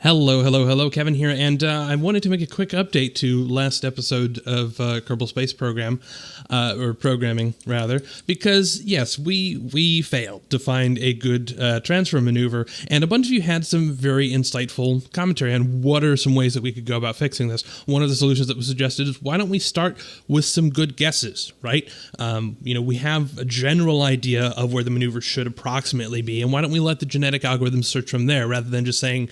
Hello, Kevin here, and I wanted to make a quick update to last episode of Kerbal Space Program, or programming, rather, because, yes, we failed to find a good transfer maneuver, and a bunch of you had some very insightful commentary on what are some ways that we could go about fixing this. One of the solutions that was suggested is, why don't we start with some good guesses, right? We have a general idea of where the maneuver should approximately be, and why don't we let the genetic algorithm search from there, rather than just saying,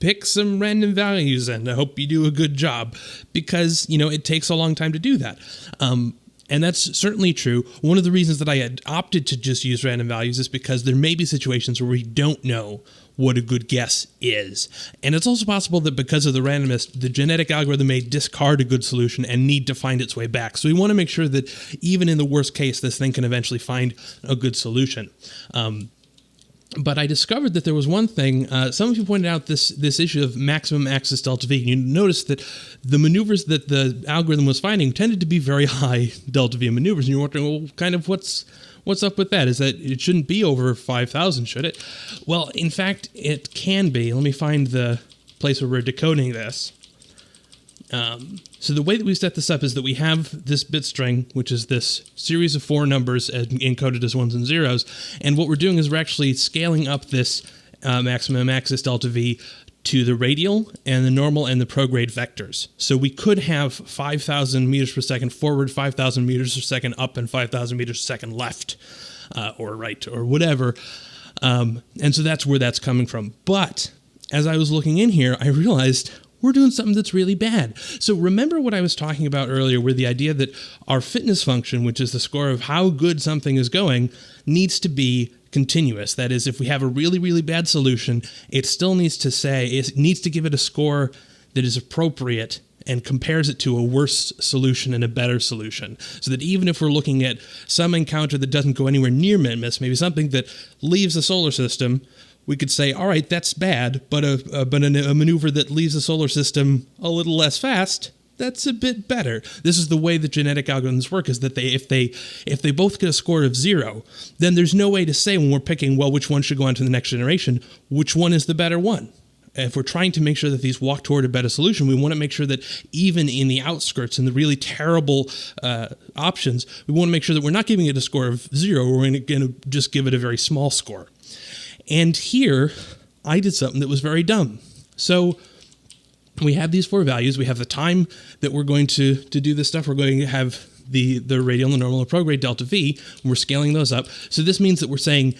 pick some random values and I hope you do a good job, because, it takes a long time to do that. And that's certainly true. One of the reasons that I had opted to just use random values is because there may be situations where we don't know what a good guess is. And it's also possible that because of the randomness, the genetic algorithm may discard a good solution and need to find its way back. So we want to make sure that even in the worst case, this thing can eventually find a good solution. But I discovered that there was one thing. Some of you pointed out this issue of maximum axis delta V. You noticed that the maneuvers that the algorithm was finding tended to be very high delta V maneuvers, and you're wondering, well, kind of what's up with that? Is that it shouldn't be over 5,000, should it? Well, in fact, it can be. Let me find the place where we're decoding this. So the way that we set this up is that we have this bit string, which is this series of 4 numbers encoded as ones and zeros. And what we're doing is we're actually scaling up this maximum axis delta V to the radial and the normal and the prograde vectors. So we could have 5,000 meters per second forward, 5,000 meters per second up, and 5,000 meters per second left, or right, or whatever. And so that's where that's coming from. But as I was looking in here, I realized we're doing something that's really bad. So remember what I was talking about earlier, where the idea that our fitness function, which is the score of how good something is going, needs to be continuous. That is, if we have a really, really bad solution, it still needs to give it a score that is appropriate and compares it to a worse solution and a better solution. So that even if we're looking at some encounter that doesn't go anywhere near min-miss, maybe something that leaves the solar system, we could say, all right, that's bad, but a maneuver that leaves the solar system a little less fast, that's a bit better. This is the way that genetic algorithms work, is that if they both get a score of 0, then there's no way to say when we're picking, well, which one should go on to the next generation, which one is the better one. If we're trying to make sure that these walk toward a better solution, we want to make sure that even in the outskirts and the really terrible options, we want to make sure that we're not giving it a score of 0, we're going to just give it a very small score. And here, I did something that was very dumb. So we have these 4 values. We have the time that we're going to do this stuff. We're going to have the radial, the normal, and prograde delta V, and we're scaling those up. So this means that we're saying,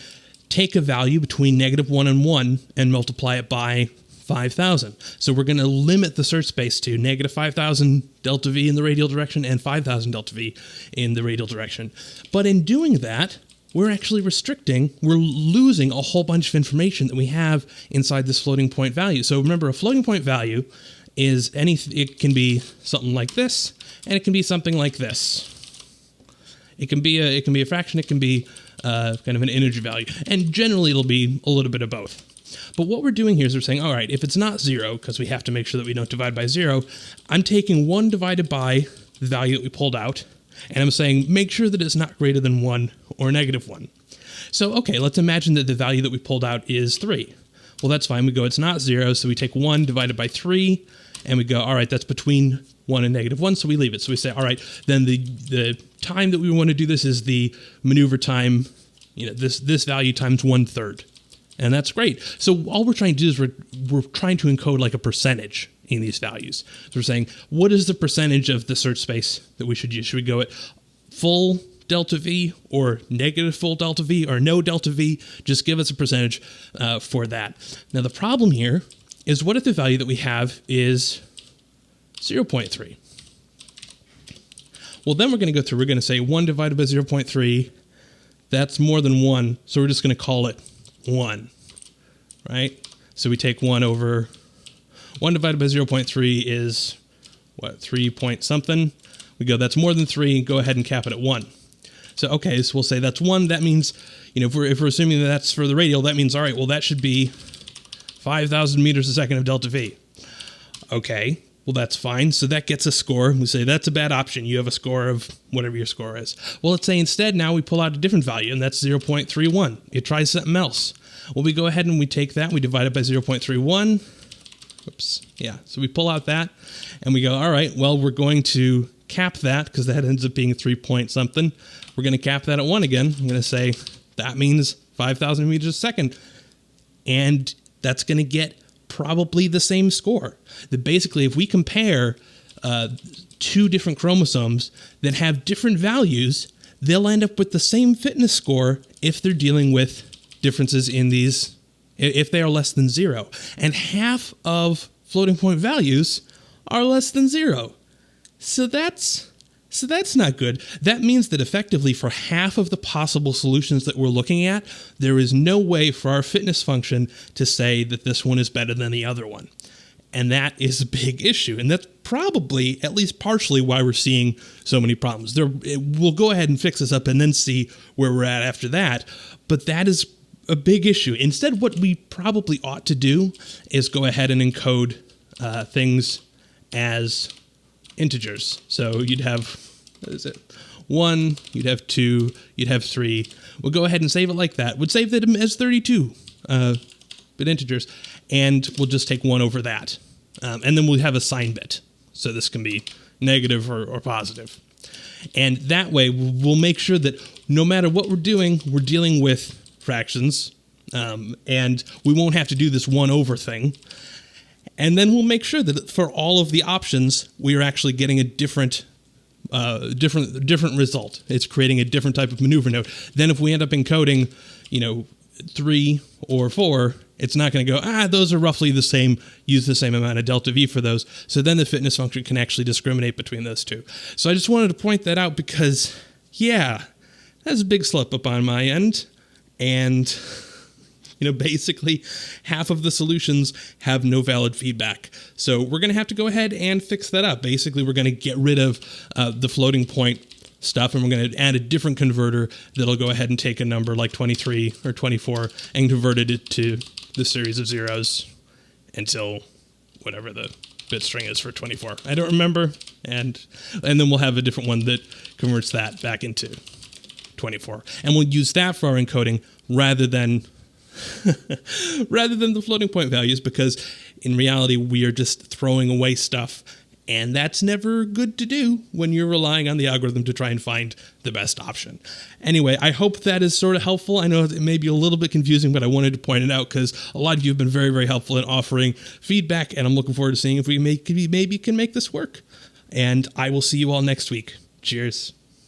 take a value between -1 and 1 and multiply it by 5,000. So we're going to limit the search space to -5,000 delta V in the radial direction and 5,000 delta V in the radial direction. But in doing that, we're actually we're losing a whole bunch of information that we have inside this floating point value. So remember, a floating point value is it can be something like this, and it can be something like this. It can be a fraction, it can be kind of an integer value, and generally it'll be a little bit of both. But what we're doing here is we're saying, all right, if it's not 0, because we have to make sure that we don't divide by 0, I'm taking 1 divided by the value that we pulled out, and I'm saying, make sure that it's not greater than 1 or -1. So, okay, let's imagine that the value that we pulled out is 3. Well, that's fine. We go, it's not 0, so we take 1 divided by 3, and we go, all right, that's between 1 and -1, so we leave it. So we say, all right, then the time that we want to do this is the maneuver time, this value times 1/3. And that's great. So all we're trying to do is we're trying to encode like a percentage in these values. So we're saying, what is the percentage of the search space that we should use? Should we go at full delta V or negative full delta V or no delta V? Just give us a percentage for that. Now the problem here is, what if the value that we have is 0.3? Well, then we're going to say 1 divided by 0.3, that's more than 1, so we're just going to call it 1, right? So we take 1 divided by 0.3 is, 3 point something? We go, that's more than 3, go ahead and cap it at 1. So, okay, so we'll say that's 1. That means, if we're assuming that that's for the radial, that means, all right, well, that should be 5,000 meters a second of delta V. Okay, well, that's fine. So that gets a score. We say that's a bad option. You have a score of whatever your score is. Well, let's say instead now we pull out a different value, and that's 0.31. It tries something else. Well, we go ahead and we take that, we divide it by 0.31, Oops. Yeah. So we pull out that and we go, all right, well, we're going to cap that because that ends up being 3 point something. We're going to cap that at 1 again. I'm going to say that means 5,000 meters a second. And that's going to get probably the same score. That basically, if we compare 2 different chromosomes that have different values, they'll end up with the same fitness score if they're dealing with differences in these, if they are less than 0. And half of floating point values are less than 0. So that's not good. That means that effectively for half of the possible solutions that we're looking at, there is no way for our fitness function to say that this one is better than the other one. And that is a big issue. And that's probably, at least partially, why we're seeing so many problems. We'll go ahead and fix this up and then see where we're at after that. But that is a big issue. Instead, what we probably ought to do is go ahead and encode things as integers. So you'd have, what is it? 1, you'd have 2, you'd have 3. We'll go ahead and save it like that. We'd save that as 32 bit integers, and we'll just take 1 over that. And then we'll have a sign bit. So this can be negative or positive. And that way, we'll make sure that no matter what we're dealing with fractions, and we won't have to do this 1 over thing. And then we'll make sure that for all of the options, we are actually getting a different result. It's creating a different type of maneuver node. Then if we end up encoding, 3 or 4, it's not going to go, those are roughly the same, use the same amount of delta V for those. So then the fitness function can actually discriminate between those two. So I just wanted to point that out because, that's a big slip up on my end. And, basically half of the solutions have no valid feedback. So we're going to have to go ahead and fix that up. Basically, we're going to get rid of the floating point stuff, and we're going to add a different converter that'll go ahead and take a number like 23 or 24 and convert it to the series of zeros until whatever the bit string is for 24. I don't remember. And then we'll have a different one that converts that back into 24. And we'll use that for our encoding rather than the floating point values, because in reality, we are just throwing away stuff. And that's never good to do when you're relying on the algorithm to try and find the best option. Anyway, I hope that is sort of helpful. I know it may be a little bit confusing, but I wanted to point it out because a lot of you have been very, very helpful in offering feedback, and I'm looking forward to seeing if we maybe can make this work. And I will see you all next week. Cheers.